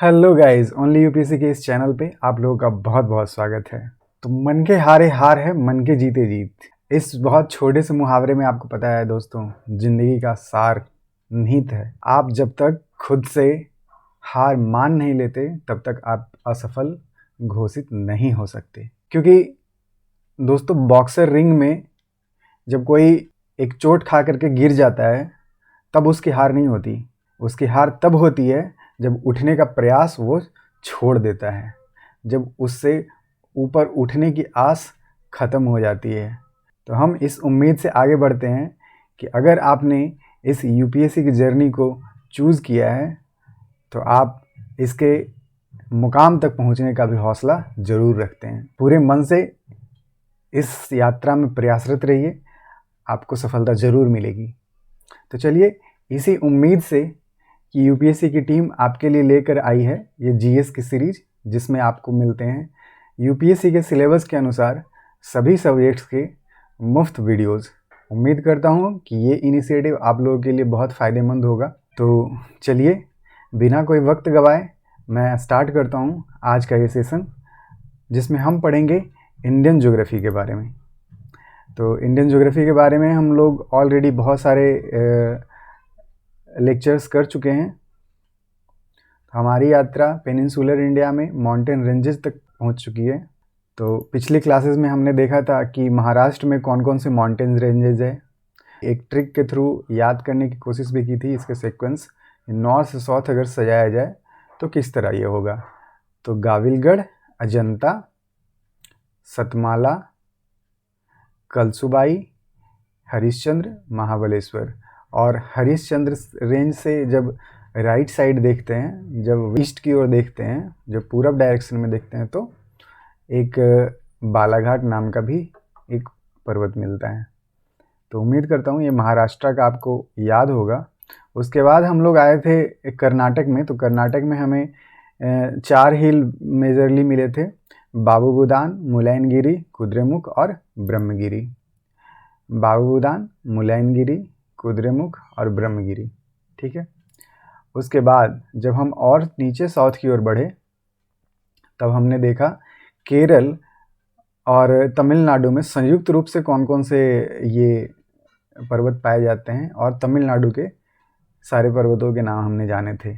Hello guys, only UPSC के इस channel पे आप लोगों का बहुत बहुत स्वागत है। तो मन के हारे हार है, मन के जीते जीत। इस बहुत छोटे से मुहावरे में आपको पता है दोस्तों, जिंदगी का सार निहित है। आप जब तक खुद से हार मान नहीं लेते तब तक आप असफल घोषित नहीं हो सकते। क्योंकि दोस्तों, बॉक्सर रिंग में जब कोई एक चोट खा करके गिर जाता है तब उसकी हार नहीं होती। उसकी हार तब होती है जब उठने का प्रयास वो छोड़ देता है, जब उससे ऊपर उठने की आस ख़त्म हो जाती है। तो हम इस उम्मीद से आगे बढ़ते हैं कि अगर आपने इस यूपीएससी की जर्नी को चूज़ किया है तो आप इसके मुकाम तक पहुंचने का भी हौसला ज़रूर रखते हैं। पूरे मन से इस यात्रा में प्रयासरत रहिए, आपको सफलता ज़रूर मिलेगी। तो चलिए, इसी उम्मीद से कि यूपीएससी की टीम आपके लिए लेकर आई है ये जीएस की सीरीज, जिसमें आपको मिलते हैं यूपीएससी के सिलेबस के अनुसार सभी सब्जेक्ट्स के मुफ्त वीडियोस। उम्मीद करता हूँ कि ये इनिशिएटिव आप लोगों के लिए बहुत फ़ायदेमंद होगा। तो चलिए, बिना कोई वक्त गवाए मैं स्टार्ट करता हूँ आज का ये सेशन, जिसमें हम पढ़ेंगे इंडियन ज्योग्राफी के बारे में। तो इंडियन ज्योग्राफी के बारे में हम लोग ऑलरेडी बहुत सारे लेक्चर्स कर चुके हैं। हमारी यात्रा पेनिनसुलर इंडिया में माउंटेन रेंजेस तक पहुंच चुकी है। तो पिछले क्लासेस में हमने देखा था कि महाराष्ट्र में कौन कौन से माउंटेन रेंजेस है। एक ट्रिक के थ्रू याद करने की कोशिश भी की थी इसके सीक्वेंस, नॉर्थ से साउथ अगर सजाया जाए तो किस तरह ये होगा। तो गाविलगढ़, अजंता, सतमाला, कलसुबाई, हरिश्चंद्र, महाबलेश्वर। और हरिश्चंद्र रेंज से जब राइट साइड देखते हैं, जब ईस्ट की ओर देखते हैं, जब पूरब डायरेक्शन में देखते हैं, तो एक बालाघाट नाम का भी एक पर्वत मिलता है। तो उम्मीद करता हूँ ये महाराष्ट्र का आपको याद होगा। उसके बाद हम लोग आए थे कर्नाटक में। तो कर्नाटक में हमें 4 हिल मेजरली मिले थे: बाबूबुदान, मुलैनगिरी, कुद्रेमुख और ब्रह्मगिरी। बाबूबुदान, मुलैनगिरी, कुद्रेमुख और ब्रह्मगिरी। ठीक है। उसके बाद जब हम और नीचे साउथ की ओर बढ़े तब हमने देखा केरल और तमिलनाडु में संयुक्त रूप से कौन कौन से ये पर्वत पाए जाते हैं, और तमिलनाडु के सारे पर्वतों के नाम हमने जाने थे।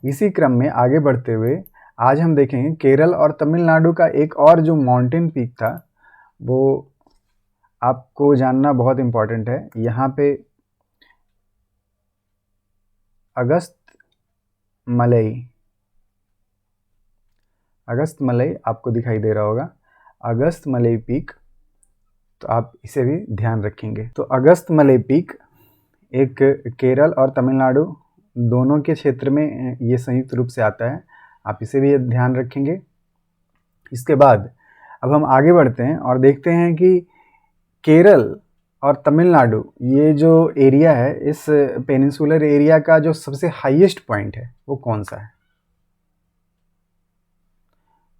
इसी क्रम में आगे बढ़ते हुए आज हम देखेंगे केरल और तमिलनाडु का एक और जो माउंटेन पीक था, वो आपको जानना बहुत इम्पॉर्टेंट है। यहाँ पे अगस्त मलई आपको दिखाई दे रहा होगा, अगस्त मलई पीक। तो आप इसे भी ध्यान रखेंगे। तो अगस्त मलई पीक एक केरल और तमिलनाडु दोनों के क्षेत्र में ये संयुक्त रूप से आता है, आप इसे भी ध्यान रखेंगे। इसके बाद अब हम आगे बढ़ते हैं और देखते हैं कि केरल और तमिलनाडु ये जो एरिया है, इस पेनिनसुलर एरिया का जो सबसे हाईएस्ट पॉइंट है वो कौन सा है।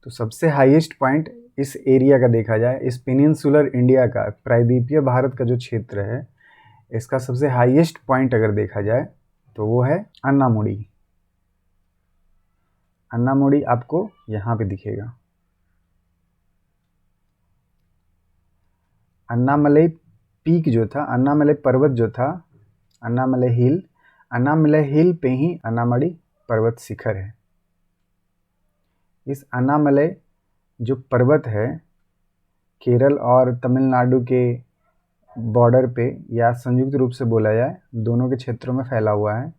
तो सबसे हाईएस्ट पॉइंट इस एरिया का देखा जाए, इस पेनिनसुलर इंडिया का, प्रायद्वीपीय भारत का जो क्षेत्र है, इसका सबसे हाईएस्ट पॉइंट अगर देखा जाए तो वो है अन्नामुडी। अन्नामुडी आपको यहाँ पे दिखेगा। अन्नामलई पीक जो था, अन्नामलई पर्वत जो था, अन्नामलई हिल पे ही अन्नामलई पर्वत शिखर है। इस अन्नामलई जो पर्वत है केरल और तमिलनाडु के बॉर्डर पे, या संयुक्त रूप से बोला जाए दोनों के क्षेत्रों में फैला हुआ है।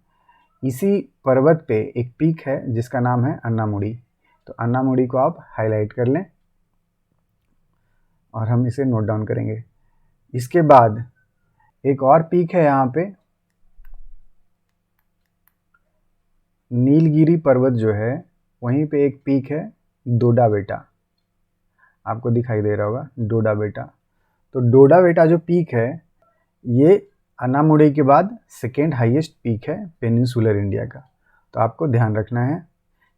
इसी पर्वत पे एक पीक है जिसका नाम है अन्नामुडी। तो अन्नामुडी को आप हाईलाइट कर लें और हम इसे नोट डाउन करेंगे। इसके बाद एक और पीक है यहाँ पे, नीलगिरी पर्वत जो है, वहीं पे एक पीक है डोडा बेटा, आपको दिखाई दे रहा होगा डोडा बेटा। तो डोडा बेटा जो पीक है, ये अन्नामुडी के बाद सेकेंड हाईएस्ट पीक है पेनिनसुलर इंडिया का। तो आपको ध्यान रखना है,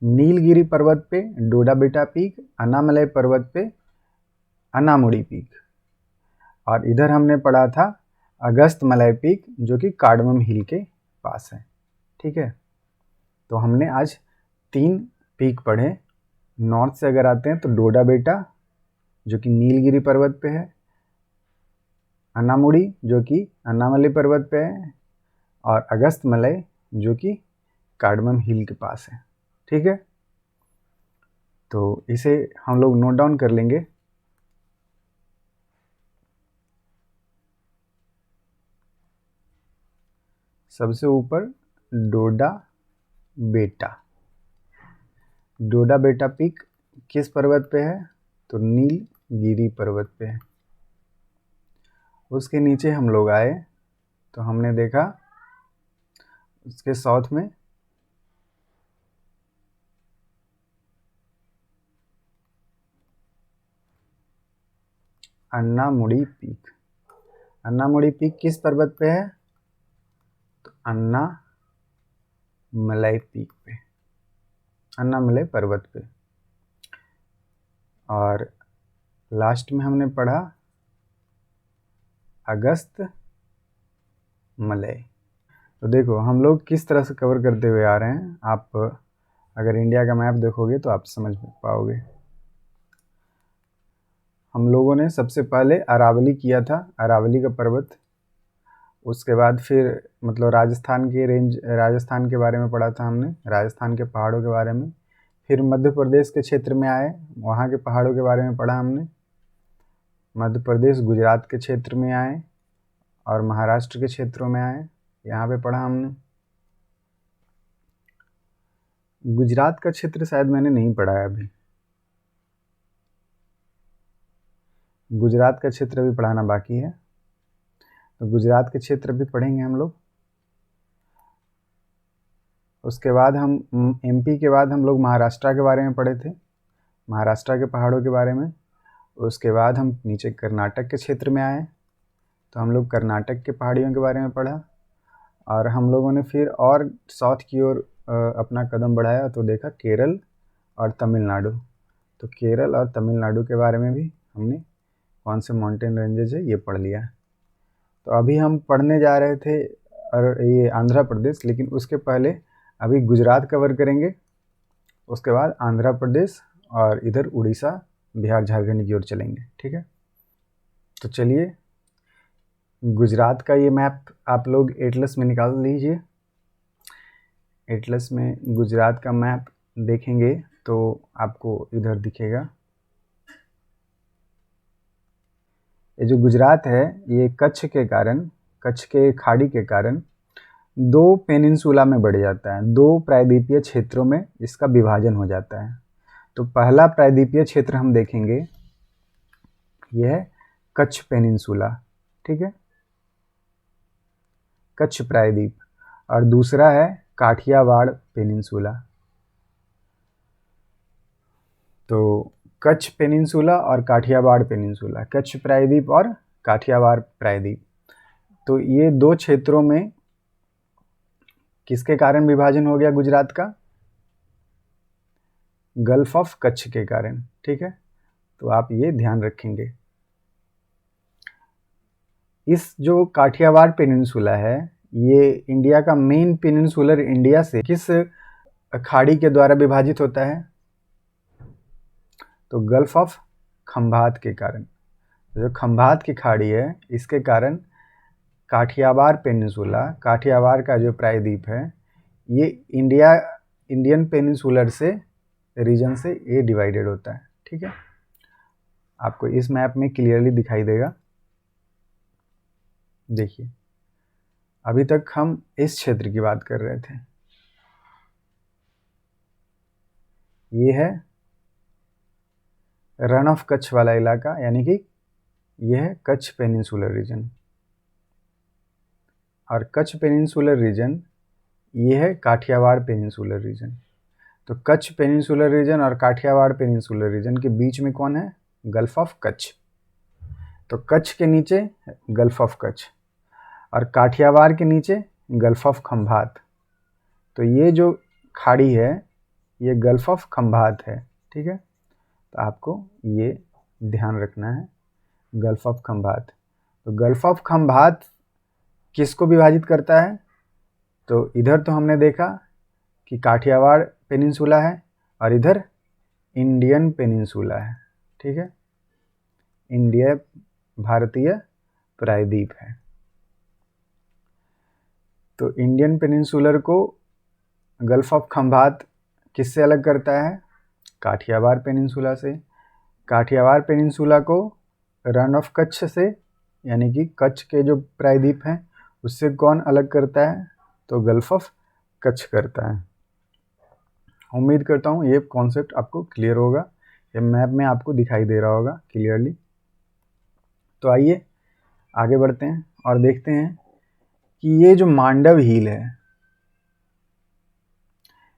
नीलगिरी पर्वत पे डोडा बेटा पीक, अन्नामलई पर्वत पे अन्नामुडी पीक, और इधर हमने पढ़ा था अगस्त मलई पीक जो कि कार्डमम हिल के पास है। ठीक है। तो हमने आज 3 पीक पढ़े। नॉर्थ से अगर आते हैं तो डोडा बेटा जो कि नीलगिरी पर्वत पे है, अन्नामुड़ी जो कि अन्नामलई पर्वत पे है, और अगस्त मलई जो कि कार्डमम हिल के पास है। ठीक है, तो इसे हम लोग नोट डाउन कर लेंगे। सबसे ऊपर डोडा बेटा। डोडा बेटा पीक किस पर्वत पे है? तो नीलगिरी पर्वत पे है। उसके नीचे हम लोग आए तो हमने देखा उसके साउथ में अन्नामुड़ी पीक। अन्नामुड़ी पीक किस पर्वत पे है? तो अन्नामलई पीक पे, अन्नामलई पर्वत पे। और लास्ट में हमने पढ़ा अगस्त मलई। तो देखो हम लोग किस तरह से कवर करते हुए आ रहे हैं। आप अगर इंडिया का मैप देखोगे तो आप समझ पाओगे। हम लोगों ने सबसे पहले अरावली किया था, अरावली का पर्वत। उसके बाद फिर मतलब राजस्थान के रेंज, राजस्थान के बारे में पढ़ा था हमने, राजस्थान के पहाड़ों के बारे में। फिर मध्य प्रदेश के क्षेत्र में आए, वहाँ के पहाड़ों के बारे में पढ़ा हमने। मध्य प्रदेश गुजरात के क्षेत्र में आए और महाराष्ट्र के क्षेत्रों में आए, यहाँ पे पढ़ा हमने। गुजरात का क्षेत्र शायद मैंने नहीं पढ़ा है अभी, गुजरात का क्षेत्र अभी पढ़ाना बाकी है, तो गुजरात के क्षेत्र भी पढ़ेंगे हम लोग। उसके बाद हम एमपी के बाद हम लोग महाराष्ट्र के बारे में पढ़े थे, महाराष्ट्र के पहाड़ों के बारे में। उसके बाद हम नीचे कर्नाटक के क्षेत्र में आए तो हम लोग कर्नाटक के पहाड़ियों के बारे में पढ़ा। और हम लोगों ने फिर और साउथ की ओर अपना कदम बढ़ाया तो देखा केरल और तमिलनाडु। तो केरल और तमिलनाडु के बारे में भी हमने कौन से माउंटेन रेंजेज है ये पढ़ लिया। तो अभी हम पढ़ने जा रहे थे और ये आंध्र प्रदेश, लेकिन उसके पहले अभी गुजरात कवर करेंगे, उसके बाद आंध्र प्रदेश और इधर उड़ीसा बिहार झारखंड की ओर चलेंगे। ठीक है, तो चलिए गुजरात का ये मैप आप लोग एटलस में निकाल लीजिए। एटलस में गुजरात का मैप देखेंगे तो आपको इधर दिखेगा। ये जो गुजरात है ये कच्छ के कारण, कच्छ के खाड़ी के कारण दो पेनिनसुला में बढ़ जाता है, दो प्रायद्वीपीय क्षेत्रों में इसका विभाजन हो जाता है। तो पहला प्रायद्वीपीय क्षेत्र हम देखेंगे यह है कच्छ पेनिनसुला। ठीक है, कच्छ प्रायद्वीप। और दूसरा है काठियावाड़ पेनिनसुला। तो कच्छ पेनिनसुला और काठियावाड़ पेनिनसुला, कच्छ प्रायद्वीप और काठियावाड़ प्रायद्वीप। तो ये दो क्षेत्रों में किसके कारण विभाजन हो गया गुजरात का? गल्फ ऑफ कच्छ के कारण। ठीक है, तो आप ये ध्यान रखेंगे। इस जो काठियावाड़ पेनिनसुला है ये इंडिया का मेन पेनिनसुलर इंडिया से किस खाड़ी के द्वारा विभाजित होता है? तो गल्फ ऑफ खंभात के कारण। जो खंभात की खाड़ी है इसके कारण काठियावाड़ पेनिनसुला, काठियावाड़ का जो प्रायद्वीप है ये इंडियन पेनिनसुलर से रीजन से ये डिवाइडेड होता है। ठीक है, आपको इस मैप में क्लियरली दिखाई देगा। देखिए अभी तक हम इस क्षेत्र की बात कर रहे थे, ये है रन ऑफ कच्छ वाला इलाका, यानी कि यह है कच्छ पेनिनसुलर रीजन। और कच्छ पेनिनसुलर रीजन ये है काठियावाड़ पेनिनसुलर रीजन। तो कच्छ पेनिनसुलर रीजन और काठियावाड़ पेनिनसुलर रीजन के बीच में कौन है? Gulf of Kutch. तो कच्छ के नीचे गल्फ ऑफ कच्छ और काठियावाड़ के नीचे गल्फ ऑफ खंभात। तो ये जो खाड़ी है ये गल्फ ऑफ खंभात है। ठीक है, तो आपको ये ध्यान रखना है, गल्फ ऑफ खंभात। तो गल्फ ऑफ खंभात किसको विभाजित करता है? तो इधर तो हमने देखा कि काठियावाड़ पेनिनसुला है और इधर इंडियन पेनिनसुला है, ठीक है। इंडिया भारतीय प्रायद्वीप है। तो इंडियन पेनिनसुलर को गल्फ ऑफ खंबात किससे अलग करता है? काठियावाड़ पेनिनसुला से। काठियावाड़ पेनिनसुला को रन ऑफ कच्छ से, यानी कि कच्छ के जो प्रायद्वीप हैं उससे कौन अलग करता है? तो गल्फ ऑफ कच्छ करता है। उम्मीद करता हूँ ये कॉन्सेप्ट आपको क्लियर होगा, ये मैप में आपको दिखाई दे रहा होगा क्लियरली। तो आइए आगे बढ़ते हैं और देखते हैं कि ये जो मांडव हिल है,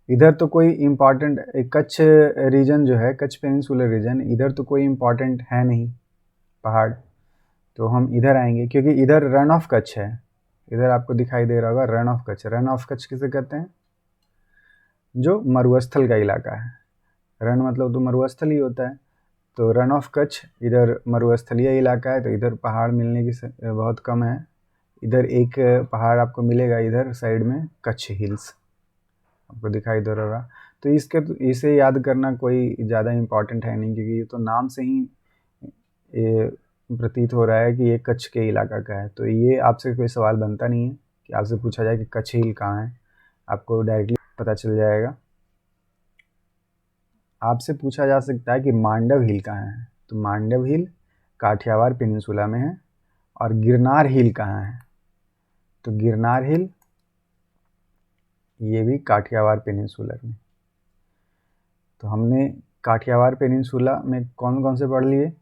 इधर तो कोई इम्पॉर्टेंट, कच्छ रीजन जो है, कच्छ पेनिनसुलर रीजन, इधर तो कोई इम्पॉर्टेंट है नहीं पहाड़, तो हम इधर आएंगे क्योंकि इधर रन ऑफ कच्छ है। इधर आपको दिखाई दे रहा होगा run of Kutch. Run of Kutch किसे कहते हैं? जो मरुस्थल का इलाका है। रन मतलब तो मरुस्थल ही होता है, तो रन ऑफ कच्छ इधर मरुस्थलीय इलाका है, तो इधर पहाड़ मिलने की बहुत कम है। इधर एक पहाड़ आपको मिलेगा इधर साइड में, कच्छ हिल्स आपको दिखाई दे रहा होगा। तो इसे याद करना कोई ज़्यादा इम्पॉर्टेंट है नहीं, क्योंकि ये तो नाम से ही ये प्रतीत हो रहा है कि ये कच्छ के इलाका का है। तो ये आपसे कोई सवाल बनता नहीं है कि आपसे पूछा जाए कि कच्छ हिल कहाँ है, आपको डायरेक्टली पता चल जाएगा। आपसे पूछा जा सकता है कि मांडव हिल कहाँ है, तो मांडव हिल काठियावाड़ पेनिनसुला में है। और गिरनार हिल कहाँ है? तो गिरनार हिल ये भी काठियावाड़ पेनिनसुला में। तो हमने काठियावाड़ पेनिनसुला में कौन कौन से पढ़ लिए?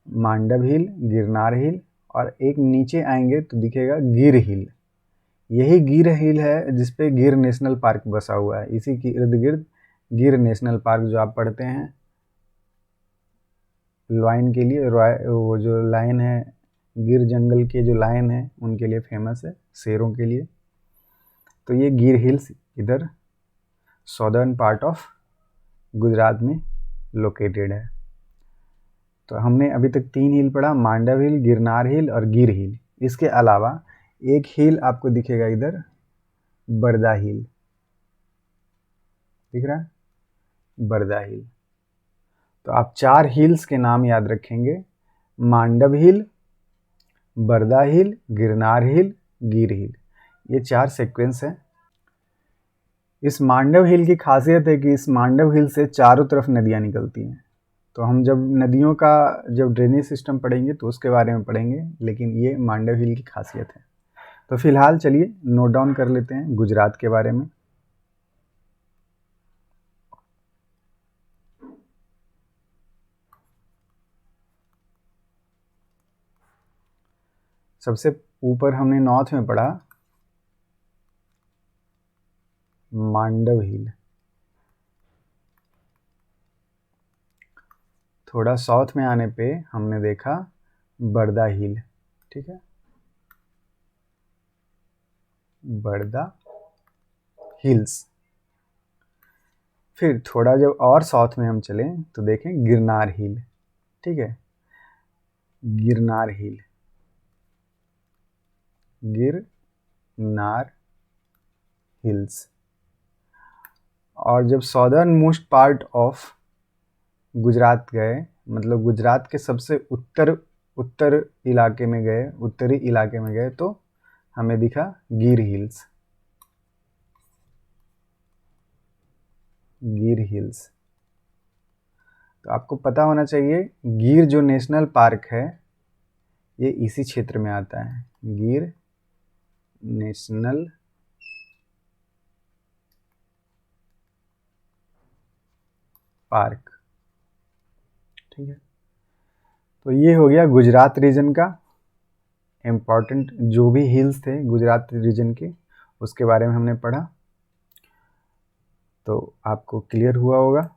मांडव हिल, गिरनार हिल, और एक नीचे आएंगे तो दिखेगा गिर हिल। यही गिर हिल है जिसपे गिर नेशनल पार्क बसा हुआ है। इसी के इर्द गिर्द गिर नेशनल पार्क, जो आप पढ़ते हैं लायन के लिए, वो जो लायन है, गिर जंगल के जो लायन है उनके लिए फेमस है, शेरों के लिए। तो ये गिर हिल्स इधर सॉदर्न पार्ट ऑफ गुजरात में लोकेटेड है। तो हमने अभी तक 3 हिल पढ़ा, मांडव हिल, गिरनार हिल और गिर हिल। इसके अलावा एक हिल आपको दिखेगा इधर, बरदा हिल, दिख रहा है? बरदा हिल। तो आप 4 हिल्स के नाम याद रखेंगे, मांडव हिल, बरदा हिल, गिरनार हिल, गिर हिल। ये 4 सीक्वेंस है। इस मांडव हिल की खासियत है कि इस मांडव हिल से चारों तरफ नदियाँ निकलती हैं। तो हम जब नदियों का जब ड्रेनेज सिस्टम पढ़ेंगे तो उसके बारे में पढ़ेंगे, लेकिन ये मांडव हिल की खासियत है। तो फिलहाल चलिए नोट डाउन कर लेते हैं गुजरात के बारे में। सबसे ऊपर हमने नॉर्थ में पढ़ा मांडव हिल, थोड़ा साउथ में आने पे हमने देखा बरदा हिल, ठीक है, बरदा हिल्स। फिर थोड़ा जब और साउथ में हम चलें तो देखें गिरनार हिल, ठीक है, गिरनार हिल, गिरनार हिल्स। और जब southern most part of Gujarat गए, मतलब गुजरात के सबसे उत्तर इलाके में गए, उत्तरी इलाके में गए, तो हमें दिखा गिर हिल्स, गिर हिल्स। तो आपको पता होना चाहिए गिर जो नेशनल पार्क है ये इसी क्षेत्र में आता है, गिर नेशनल पार्क, ठीक है। तो ये हो गया गुजरात रीजन का इम्पॉर्टेंट, जो भी हिल्स थे गुजरात रीजन के उसके बारे में हमने पढ़ा। तो आपको क्लियर हुआ होगा।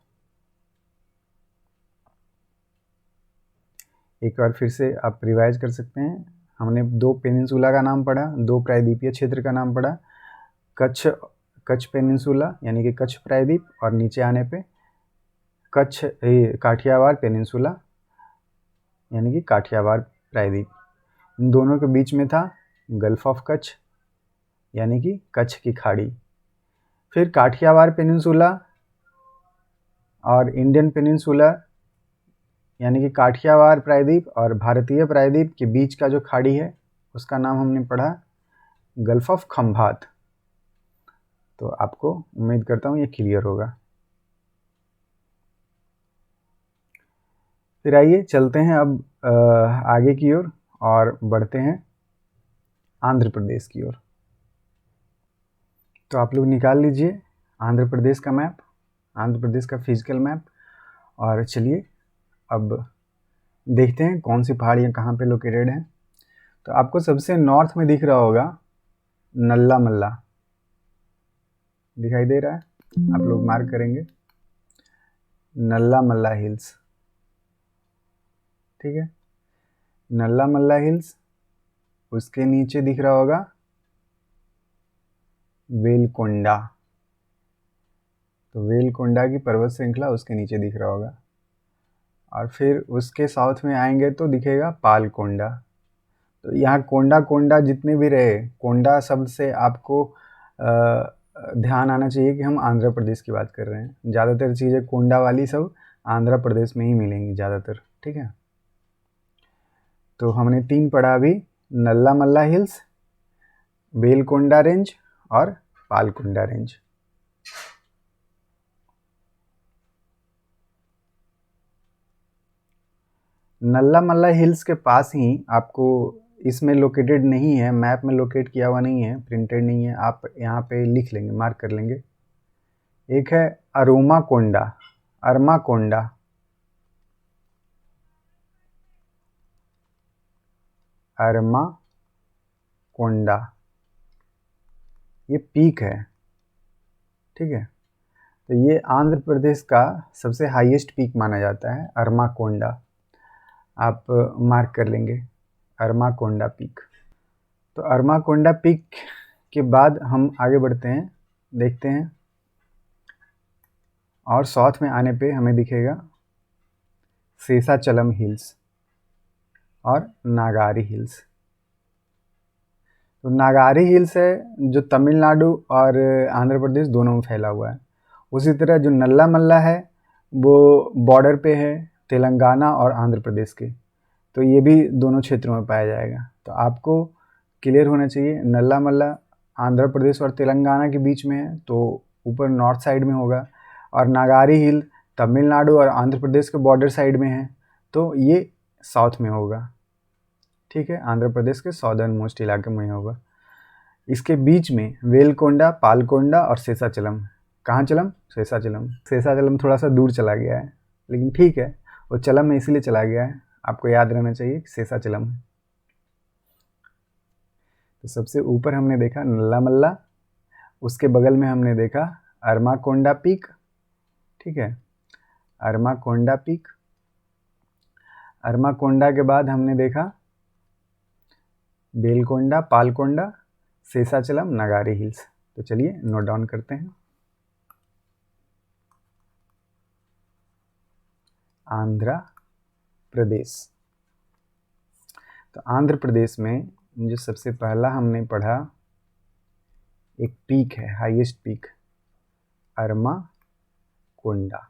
एक बार फिर से आप रिवाइज कर सकते हैं। हमने 2 पेनिनसुला का नाम पढ़ा, 2 प्रायद्वीपीय क्षेत्र का नाम पढ़ा, कच्छ पेनिनसुला यानी कि कच्छ प्रायद्वीप, और नीचे आने पे काठियावाड़ पेनिनसुला यानी कि काठियावाड़ प्रायद्वीप। इन दोनों के बीच में था गल्फ ऑफ कच्छ यानी कि कच्छ की खाड़ी। फिर काठियावाड़ पेनिनसुला और इंडियन पेनिनसुला यानी कि काठियावाड़ प्रायद्वीप और भारतीय प्रायद्वीप के बीच का जो खाड़ी है उसका नाम हमने पढ़ा गल्फ ऑफ खंभात। तो आपको उम्मीद करता हूँ ये क्लियर होगा। फिर आइए चलते हैं अब आगे की ओर और बढ़ते हैं आंध्र प्रदेश की ओर। तो आप लोग निकाल लीजिए आंध्र प्रदेश का मैप, आंध्र प्रदेश का फिजिकल मैप, और चलिए अब देखते हैं कौन सी पहाड़ियाँ कहाँ पे लोकेटेड हैं। तो आपको सबसे नॉर्थ में दिख रहा होगा नल्ला मल्ला, दिखाई दे रहा है, आप लोग मार्क करेंगे नल्ला मल्ला हिल्स, ठीक है, नल्ला मल्ला हिल्स। उसके नीचे दिख रहा होगा वेलकोंडा, तो वेलकोंडा की पर्वत श्रृंखला उसके नीचे दिख रहा होगा। और फिर उसके साउथ में आएंगे तो दिखेगा पालकोंडा। तो यहाँ कोंडा कोंडा जितने भी रहे, कोंडा शब्द से आपको ध्यान आना चाहिए कि हम आंध्र प्रदेश की बात कर रहे हैं। ज़्यादातर चीज़ें कोंडा वाली सब आंध्र प्रदेश में ही मिलेंगी ज़्यादातर, ठीक है। तो हमने 3 पढ़ा अभी, नल्ला मल्ला हिल्स, बेलकोंडा रेंज और पालकोंडा रेंज। नल्ला मल्ला हिल्स के पास ही आपको, इसमें लोकेटेड नहीं है, मैप में लोकेट किया हुआ नहीं है, प्रिंटेड नहीं है, आप यहाँ पे लिख लेंगे, मार्क कर लेंगे। एक है अरोमा कोंडा, अरमा कोंडा, अरमा कोंडा, ये पीक है, ठीक है। तो ये आंध्र प्रदेश का सबसे हाईएस्ट पीक माना जाता है, अरमा कोंडा, आप मार्क कर लेंगे अरमा कोंडा पीक। तो अरमा कोंडा पीक के बाद हम आगे बढ़ते हैं, देखते हैं, और साउथ में आने पे हमें दिखेगा शेषाचलम हिल्स और नागारी हिल्स। तो नागारी हिल्स है जो तमिलनाडु और आंध्र प्रदेश दोनों में फैला हुआ है। उसी तरह जो नल्ला मल्ला है वो बॉर्डर पे है तेलंगाना और आंध्र प्रदेश के, तो ये भी दोनों क्षेत्रों में पाया जाएगा। तो आपको क्लियर होना चाहिए, नल्ला मल्ला आंध्र प्रदेश और तेलंगाना के बीच में है तो ऊपर नॉर्थ साइड में होगा, और नागारी हिल तमिलनाडु और आंध्र प्रदेश के बॉर्डर साइड में है तो ये साउथ में होगा, ठीक है, आंध्र प्रदेश के सॉदर्न मोस्ट इलाके में होगा। इसके बीच में वेलकोंडा, पालकोंडा और शेषाचलम। कहाँ चलम? शेषाचलम। शेषाचलम थोड़ा सा दूर चला गया है लेकिन ठीक है, वो चलम में इसीलिए चला गया है, आपको याद रहना चाहिए कि शेषाचलम है। तो सबसे ऊपर हमने देखा नल्ला मल्ला, उसके बगल में हमने देखा अरमा कोंडा पीक, ठीक है, अरमा कोंडा पीक। अरमा कोंडा के बाद हमने देखा बेलकोंडा, पालकोंडा, शेषाचलम, नागारी हिल्स। तो चलिए नोट डाउन करते हैं। आंध्र प्रदेश। तो आंध्र प्रदेश में जो सबसे पहला हमने पढ़ा एक पीक है, हाईएस्ट पीक, अरमा कोंडा,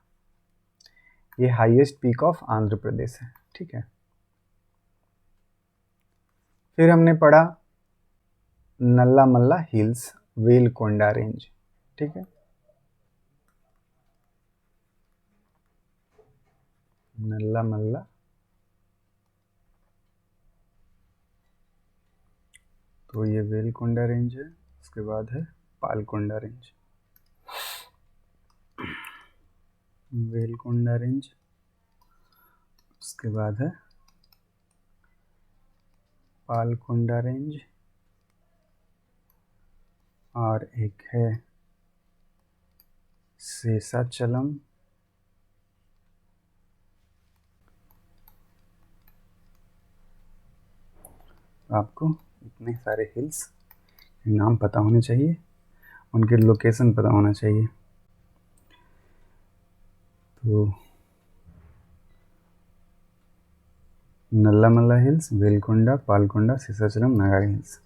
ये highest peak of Andhra Pradesh है, ठीक है। फिर हमने पढ़ा नल्ला मल्ला हिल्स, वेलकोंडा रेंज, ठीक है, नल्ला मल्ला, तो ये वेलकोंडा रेंज है, उसके बाद है पालकोंडा रेंज, वेलकोंडा रेंज, उसके बाद है पालकोंडा रेंज, और एक है शेषाचलम, आपको इतने सारे हिल्स के नाम पता होने चाहिए, उनके लोकेशन पता होना चाहिए। तो Nallamala hills, Velikonda, Palkonda, Seshachalam, Nagari hills,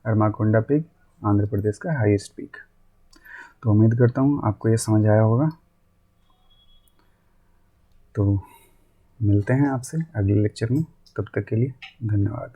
Armakonda peak Andhra Pradesh का हाईएस्ट पीक। तो उम्मीद करता हूँ आपको ये समझ आया होगा। तो मिलते हैं आपसे अगले लेक्चर में, तब तक के लिए धन्यवाद।